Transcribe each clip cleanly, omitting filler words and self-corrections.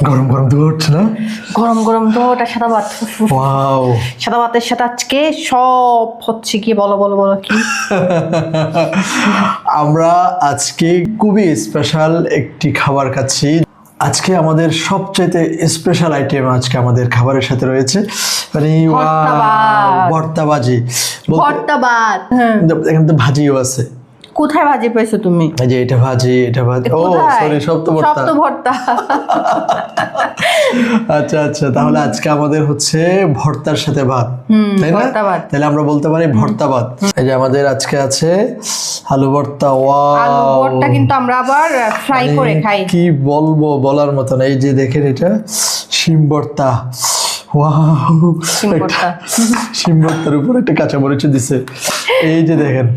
গরম গরম তো হচ্ছে না? গরম গরম তো ওটা সাদা ভাত। ওয়াও, সাদা ভাতের সাথে আজকে সব হচ্ছে কি বলো বলো বলো কি? আমরা আজকে খুবই স্পেশাল একটি খাবার খাচ্ছি। আজকে আমাদের সবচেয়ে স্পেশাল আইটেম আজকে আমাদের খাবারের সাথে রয়েছে, মানে ভর্তা ভাত। ভর্তা ভাজি। ভর্তা ভাত। হ্যাঁ। এখানে তো ভাজিও আছে। কোথায় ভাজি পেয়েছো তুমি? এই যে এটা ভাজি, এটা ভাজি। ও কোথায়? সরি, সব তো ভর্তা। সব তো ভর্তা। আচ্ছা আচ্ছা, তাহলে আজকে আমাদের হচ্ছে ভর্তার সাথে ভাত, তাই না? ভর্তা ভাত। তাহলে আমরা বলতে পারি ভর্তা ভাত। এই যে আমাদের আজকে আছে আলু ভর্তা। আলু ওয়াও, ভর্তা কিন্তু আমরা আবার ফ্রাই করে খাই। কি বলবো, বলার মতন। এই যে দেখেন, এটা শিম ভর্তা। ওয়াও, শিম ভর্তা। শিম ভর্তার উপর একটা কাঁচামরিচ দিছে। এই যে দেখেন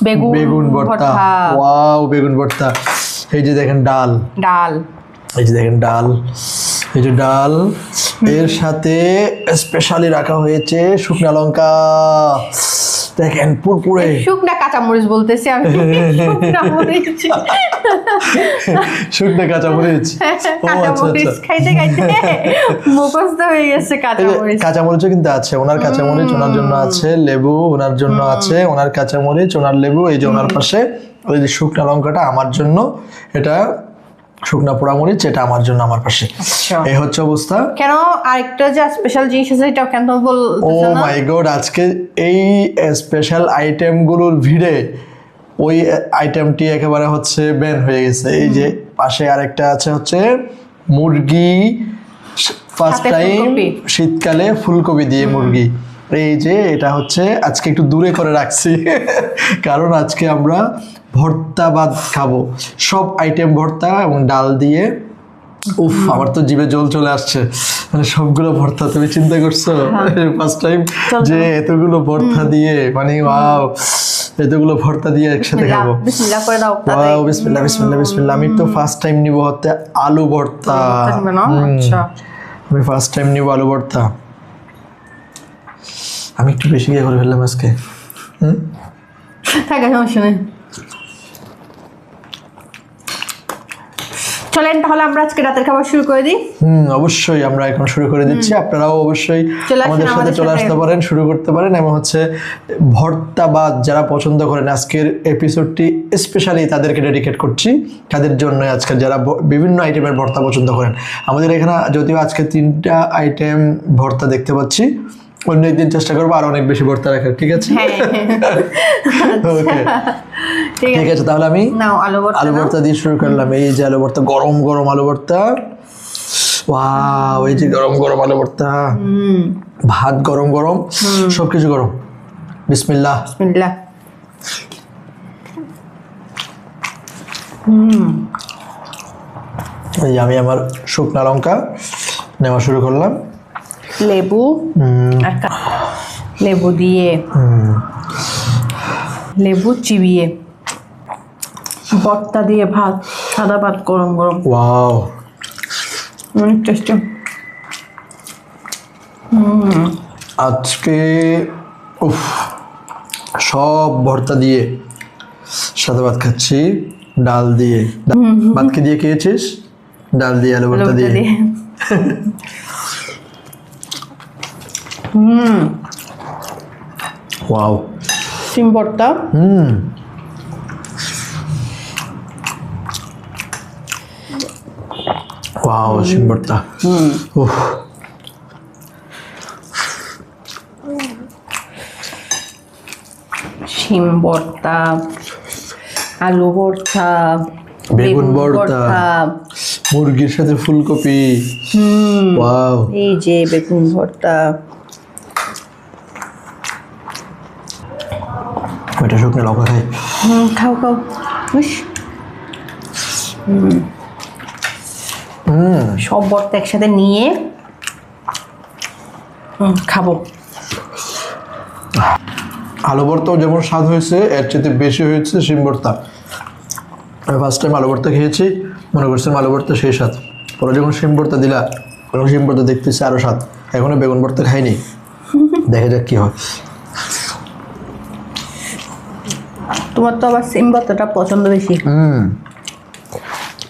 বেগুন ভর্তা। ওয়াও, বেগুন ভর্তা। এই যে দেখেন ডাল। এই যে দেখেন ডাল, এই যে ডাল, এর সাথে স্পেশালি রাখা হয়েছে শুকনা লঙ্কা। দেখেন পুরপুরে শুকনা কাঁচামরিচ বলতেছি আমি। শুকনা মরিচ। শুকনা কাঁচামরিচ। ও আচ্ছা কাঁচামরিচ আচ্ছা, খাইতে খাইতে মুখস্থ হয়ে গেছে কাঁচামরিচ। কাঁচামরিচও কিন্তু আছে। ওনার কাঁচামরিচ ওনার জন্য আছে, লেবু ওনার জন্য আছে, ওনার কাঁচামরিচ ওনার লেবু। এই যে ওনার পাশে ওই যে শুকনা লঙ্কাটা আমার জন্য, এটা শুকনা পোড়ামরিচ, এটা আমার জন্য আমার পাশে। এই হচ্ছে অবস্থা। কেন আরেকটা যে স্পেশাল জিনিস আছে এটা কেন ও বলতেছ না? মাই গড, আজকে এই স্পেশাল আইটেমগুলোর ভিড়ে ওই আইটেমটি একেবারে হচ্ছে ব্যান হয়ে গেছে। এই যে পাশে আরেকটা আছে হচ্ছে মুরগি, ফার্স্ট সাথে টাইম ফুলকপি। শীতকালে ফুলকপি দিয়ে মুরগি। এই যে এটা হচ্ছে আজকে একটু দূরে করে রাখছি, কারণ আজকে আমরা ভর্তা ভাত খাবো, সব আইটেম ভর্তা এবং ডাল দিয়ে। উফ, আমার তো জিভে জল চলে আসছে, মানে সবগুলো ভর্তা। তুমি চিন্তা করছো ফার্স্ট টাইম যে এতগুলো ভর্তা দিয়ে, মানে ওয়াও, এতগুলো ভর্তা দিয়ে একসাথে খাবো। বিসমিল্লাহ করে দাও। ওয়াও, বিসমিল্লাহ বিসমিল্লাহ বিসমিল্লাহ। আমি তো ফার্স্ট টাইম নিব হচ্ছে আলু ভর্তা। আচ্ছা, আমি ফার্স্ট টাইম নিব আলু ভর্তা। আমি একটু বেশি করে ফেললাম আজকে। থাকে সমস্যা নেই। চলেন তাহলে আমরা আজকে রাতের খাবার শুরু করে দিই। অবশ্যই আমরা এখন শুরু করে দিচ্ছি। আপনারাও অবশ্যই আমাদের সাথে চলে আসতে পারেন, শুরু করতে পারেন। এবং হচ্ছে ভর্তা ভাত যারা পছন্দ করেন, আজকের এপিসোডটি স্পেশালি তাদেরকে ডেডিকেট করছি, তাদের জন্য আজকে যারা বিভিন্ন আইটেমের ভর্তা পছন্দ করেন। আমাদের এখানে যদিও আজকে 3টা আইটেম ভর্তা দেখতে পাচ্ছি, অন্য একদিন চেষ্টা করবো আরো অনেক বেশি ভর্তা রাখার। ঠিক আছে? ওকে, ঠিক আছে। তাহলে আমি আলু ভর্তা দিয়ে শুরু করলাম। এই যে আলু ভর্তা, গরম গরম আলু ভর্তা। ওয়াও, এই যে গরম গরম আলু ভর্তা, ভাত গরম গরম, সবকিছু গরম। বিসমিল্লাহ। বিসমিল্লাহ। এই যে আমি আমার শুকনা লঙ্কা নেওয়া শুরু করলাম। লেবু আর লেবু দিয়ে লেবু চিবিয়ে ভর্তা দিয়ে ভাত, সাদা ভাত গরম গরম। ওয়াও, অনেক টেস্টি। আজকে উফ, সব ভর্তা দিয়ে সাদা ভাত খাচ্ছি, ডাল দিয়ে। ভাত কি দিয়ে খেয়েছিস? ডাল দিয়ে, আলু ভর্তা দিয়ে। ওয়াও, সিম ভর্তা। ওয়াও, শিম ভর্তা। উফ, শিম ভর্তা, আলু ভর্তা, বেগুন ভর্তা, মুরগির সাথে ফুলকপি। ওয়াও, এই যে বেগুন ভর্তা। এটা শুকনো লঙ্কা খাই। খাও খাও। সব ভর্তা একসাথে নিয়ে খাবো। আলু ভর্তাও যেমন স্বাদ হয়েছে, এর চেয়ে বেশি হয়েছে শিম ভর্তা। আমি ফার্স্ট টাইম আলু ভর্তা খেয়েছি, মনে করছিলাম আলু ভর্তা সেই স্বাদ। পরে যখন শিম ভর্তা দিলা, তখন শিম ভর্তা দেখতেছি আরো স্বাদ। এখনো বেগুন ভর্তা খাইনি, দেখা যাক কি হয়। তোমার তো আবার সিম ভর্তাটা পছন্দ বেশি।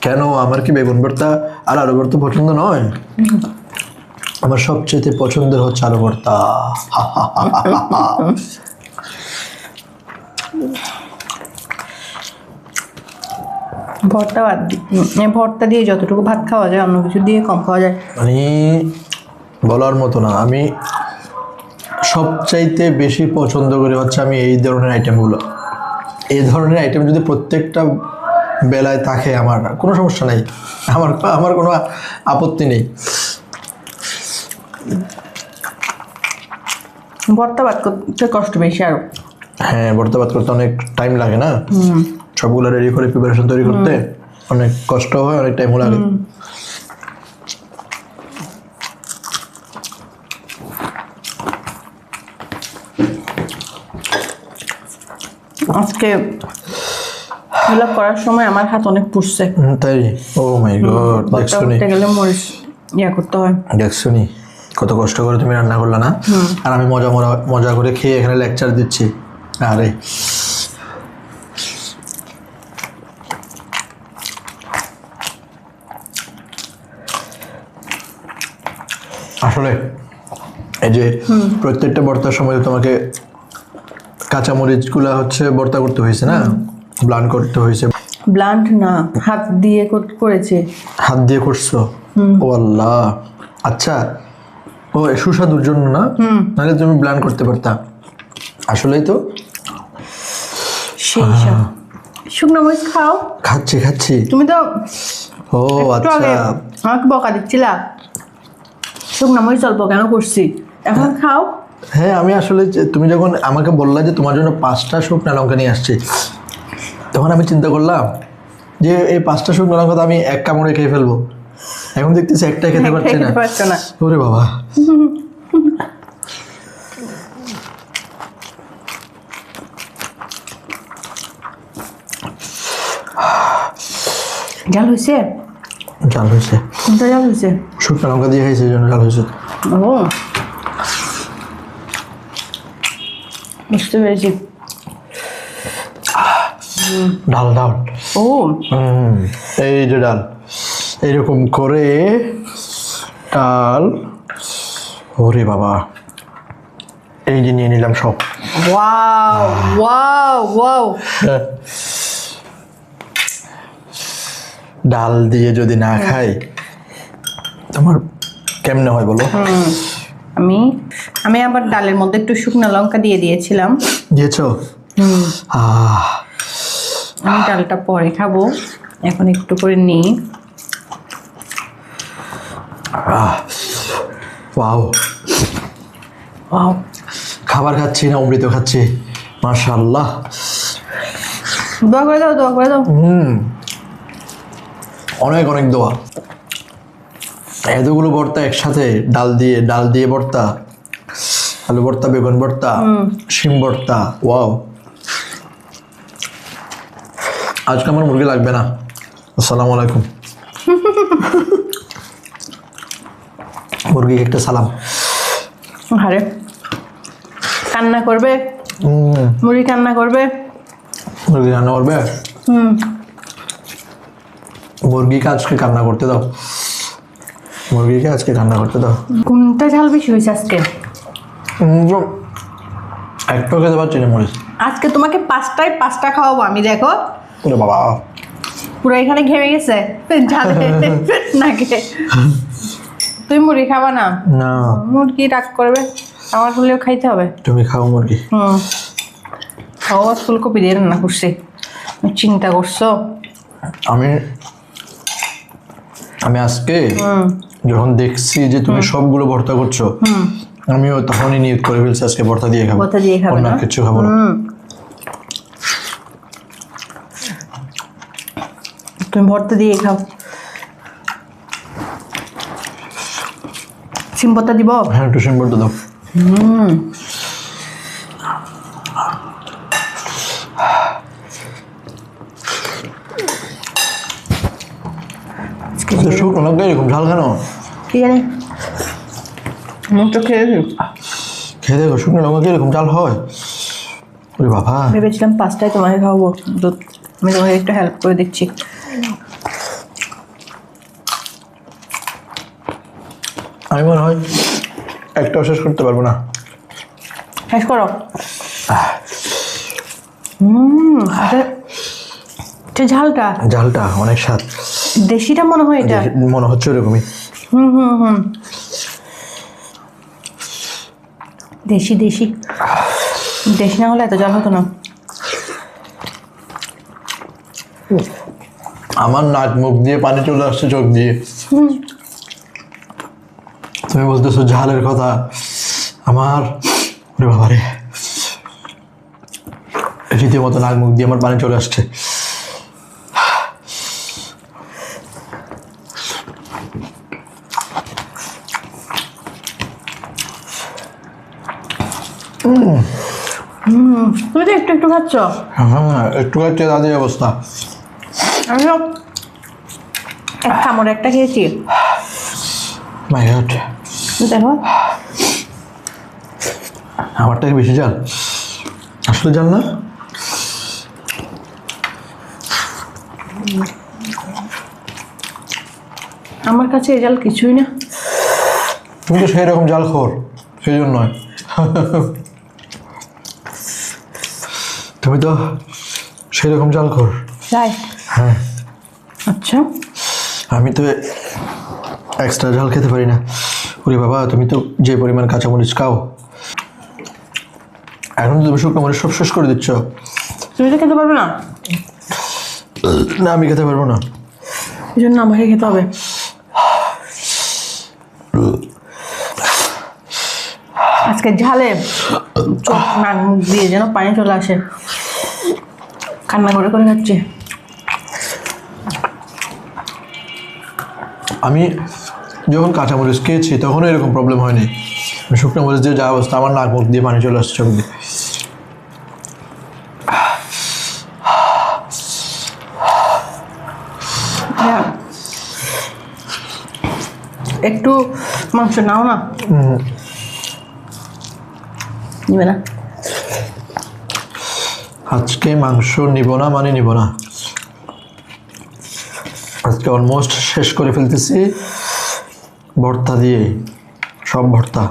কেন, আমার কি বেগুন ভর্তা আর আলু ভর্তা পছন্দ নয়? আমার সবচেয়ে পছন্দের হচ্ছে আলু ভর্তা। ভর্তা ভর্তা দিয়ে যতটুকু ভাত খাওয়া যায় অন্য কিছু দিয়ে কম খাওয়া যায়। মানে বলার মতো না। আমি সবচাইতে বেশি পছন্দ করি হচ্ছে আমি এই ধরনের আইটেমগুলো। এই ধরনের আইটেম যদি প্রত্যেকটা বেলায় থাকে আমার কোনো সমস্যা নেই, আমার কোনো আপত্তি নেই। ভর্তা ভাত করতে কষ্ট বেশি আরো। হ্যাঁ, ভর্তা ভাত করতে অনেক টাইম লাগে না, সবগুলো রেডি করে প্রিপারেশন তৈরি করতে অনেক কষ্ট হয়, অনেক টাইমও লাগে। আজকে এগুলো করার সময় আমার হাত অনেক পুড়ছে। তাই? ও মাই গড, ভর্তা করতে গেলে মরিচ করতে হয়। দেখছো নি কত কষ্ট করে তুমি রান্না করলা না? আর আমি মজা করে খেয়ে এখানে লেকচার দিচ্ছি। আরে আসলে এই যে প্রত্যেকটা ভর্তার সময় তোমাকে কাঁচামরিচগুলা হচ্ছে ভর্তা করতে হয়েছে না, ব্লান্ড করতে হয়েছে। ব্লান্ট না, হাত দিয়ে করেছে। হাত দিয়ে করছো? ও আল্লাহ, আচ্ছা। ও সুস্বাদুর জন্য না, নাহলে তুমি ব্লান্ড করতে পারতা। আসলেই তো সেই সব শুকনো মরিচ খাও। খাচ্ছি। তুমি তো ও একটু আচ্ছা, আগে আমাকে বকা দিচ্ছিলা শুকনো মরিচ অল্প কেন করছি, এখন খাও। হ্যাঁ আমি আসলে তুমি যখন আমাকে বললা যে তোমার জন্য 5টা শুকনো লঙ্কা নিয়ে আসছি, তখন আমি চিন্তা করলাম যে এই 5টা শুকনো লঙ্কা তো আমি এক কামড়ে খেয়ে ফেলবো। এখন দেখতেছি একটাই খেতে পারছি না। ওরে বাবা, ঝাল হয়েছে? ঝাল হয়েছে। কোনটা ঝাল হয়েছে? শুকনো লঙ্কা দিয়ে খাইছে, এই জন্য ঝাল হয়েছে। ও বুঝতে পেরেছি। ডাল ও এই যে ডাল, এইরকম করে ডাল। ওরে বাবা, এই যে নিয়ে নিলাম সব। ওয়াও ডাল দিয়ে যদি না খাই তোমার কেমনে হয় বলো? আমি আবার ডালের মধ্যে একটু শুকনো লঙ্কা দিয়ে দিয়েছিলাম। দিয়েছো? আমি ডালটা পরে খাবো, এখন একটু করে নিই। ওয়াও, খাবার খাচ্ছি না অমৃত খাচ্ছি, মাশাআল্লাহ। দোয়া করে দাও। অনেক দোয়া। এতগুলো ভর্তা একসাথে, ডাল দিয়ে ভর্তা, আলু ভর্তা, বেগুন ভর্তা, শিম ভর্তা, ওয়াও। আজকে আমার মুরগি লাগবে না। আসসালামু আলাইকুম। মুরগি একটা সালাম। আরে কান্না করবে, মুরগি কান্না করবে। মুরগি রান্না করবে? মুরগিকে আজকে কান্না করতে দাও। কোনটা ঝাল বেশি হয়েছে আজকে? একটু খেতে পারছি না মরিচ। আজকে তোমাকে 5টা খাওয়াবো আমি, দেখো। ওরে বাবা, পুরো এখানে ঘেমে গেছে ঝালে নাকি? তুমি মুরগি খাবা না? না, মুরগি রাগ করবে, আমার হলেও খাইতে হবে। তুমি খাও মুরগি। খাওয়া ফুলকপি দিয়ে রান্না করছি, চিন্তা করছো? আমি আজকে যখন দেখছি যে তুমি সবগুলো ভর্তা করছো, আমিও তখনই নিয়ত করে ফেলছি আজকে ভর্তা দিয়ে খাবো, অন্য কিছু খাবো না। তুমি ভর্তা দিয়ে খাও। সিম ভর্তা দিব? হ্যাঁ, একটু সিম ভর্তা দাও। শুকনো লঙ্কা এরকম ঝাল কেন? কি জানি, মুখটা খেয়ে দেখো শুকনো লঙ্কা এরকম ঝাল হয়? ওরে বাবা, ভেবেছিলাম 5টায় তোমাকে খাওয়াবো দুধ, আমি তোমাকে একটু হেল্প করে দিচ্ছি। আমি মনে হয় একটাও শেষ করতে পারবো না। শেষ করো। এটা ঝালটা ঝালটা অনেক স্বাদ, দেশিটা মনে হয় এটা। মনে হচ্ছে ওরকমই। দেশি দেশি দেশি না হলে এত ঝাল হতো না। আমার নাক মুখ দিয়ে পানি চলে আসছে চোখ দিয়ে। তুমি বলতেছো ঝালের কথা, আমার ওরে বাবারে রীতিমতো নাক মুখ দিয়ে আমার পানি চলে আসছে। তুমি তো একটু একটু খাচ্ছ। হ্যাঁ, একটু খাচ্ছে তাদের অবস্থা। আমিও এক কামড় একটা খেয়েছি। মাই গড, দেখো আমারটা কি বেশি জাল? আসলে জাল না? আমার কাছে এই জাল কিছুই না। তুমি তো সেই রকম জাল খোর, সেই জন্য নয়। তুমি তো সেই রকম জাল খোর। তাই? হ্যাঁ, আচ্ছা। আমি তো এক্সট্রা ঝাল খেতে পারি না। ওরে বাবা, তুমি তো যে পরিমাণ কাঁচামরিচ খাও, এখন তো তুমি শুকনো মরিচ সব শেষ করে দিচ্ছ। তুমি তো খেতে পারবে না। না, আমি খেতে পারবো না। এই জন্য আমাকে খেতে হবে। আজকে ঝালে চোখ নাক মুখ দিয়ে যেন পানি চলে আসে, কান্না করে করে খাচ্ছে। আমি যখন কাঁচামরিচ খেয়েছি তখনও এরকম প্রবলেম হয়নি। শুকনো মরিচ দিয়ে যা অবস্থা, আমার নাক মুখ দিয়ে পানি চলে আসছে চোখ দিয়ে। একটু মাংস নাও না। নিবে না? আজকে মাংস নিব না মানে নিব না। আজকে অলমোস্ট শেষ করে ফেলতেছি ভর্তা দিয়ে, সব ভর্তা।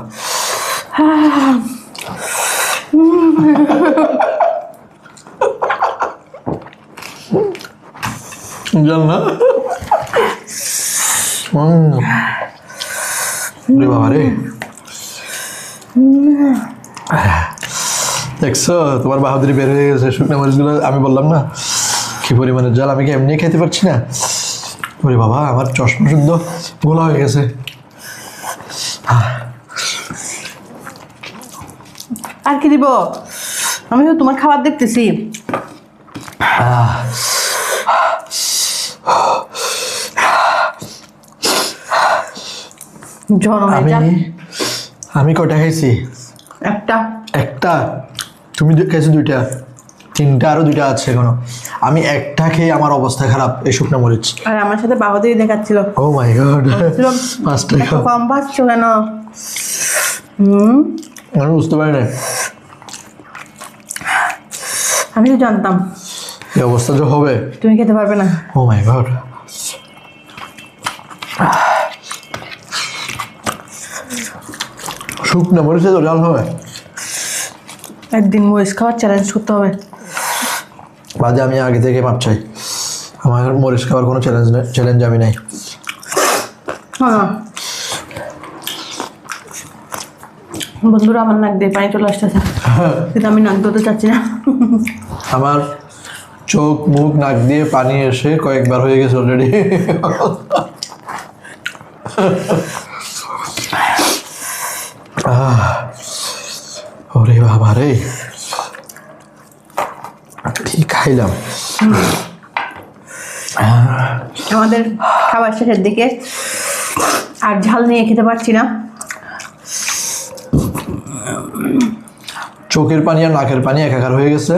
জান না বাবা রে, দেখছো তোমার বাহাদুরি বের হয়ে গেছে। শুকনো মরিচগুলো আমি বললাম না কি পরিমাণের জাল, আমি কি এমনি খেতে পারছি না? ওরে বাবা, আমার চশমা শুদ্ধ গোলা হয়ে গেছে। আর কি দিব? আমি তো তোমার খাবার দেখতেছি। আমি কটা খাইছি? একটা। একটা? তুমি খাইছো দুইটা, তিনটা, আরো দুইটা আছে এখনো। আমি একটা খেয়ে আমার অবস্থা খারাপ, এই শুকনো মরিচ। আর আমার সাথে বাবাদের দেখাচ্ছিল। ও মাই গড, পাঁচটা কম পাচ্ছ কেন? আমি বুঝতে পারি না, আমি তো জানতাম এই অবস্থা যে হবে। তুমি খেতে পারবে না। ও মাই গড, শুকনো মরিচে তো জাল হবে। একদিন মরিচ খাওয়ার চ্যালেঞ্জ করতে হবে। বাদে আমি আগে থেকে মাপ চাই, আমার মরিচ খাওয়ার কোনো চ্যালেঞ্জ আমি নাই। হ্যাঁ বন্ধুরা, আমার নাক দিয়ে পানি চলে আসতেছে, কিন্তু আমি নাক ধরতে চাচ্ছি না। আমার চোখ মুখ নাক দিয়ে পানি এসে কয়েকবার হয়ে গেছে অলরেডি। ওরে বাবা রে, কি খাইলাম। আমাদের খাবার শেষের দিকে, আর ঝাল নিয়ে খেতে পারছি না। চোখের পানি আর নাকের পানি একাকার হয়ে গেছে।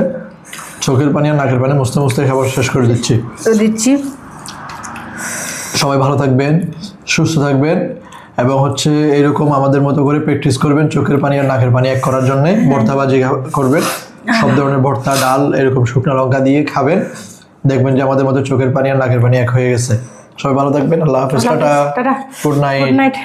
চোখের পানি আর নাকের পানি মুছতে মুছতে খাবার শেষ করে দিচ্ছি। সবাই ভালো থাকবেন, সুস্থ থাকবেন, এবং হচ্ছে এরকম আমাদের মতো করে প্র্যাকটিস করবেন চোখের পানি আর নাকের পানি এক করার জন্য। ভর্তাবাজি করবেন, সব ধরনের ভর্তা, ডাল, এরকম শুকনো লঙ্কা দিয়ে খাবেন, দেখবেন যে আমাদের মতো চোখের পানি আর নাকের পানি এক হয়ে গেছে। সবাই ভালো থাকবেন, আল্লাহ হাফেজ, tata, tata, good night. Good night.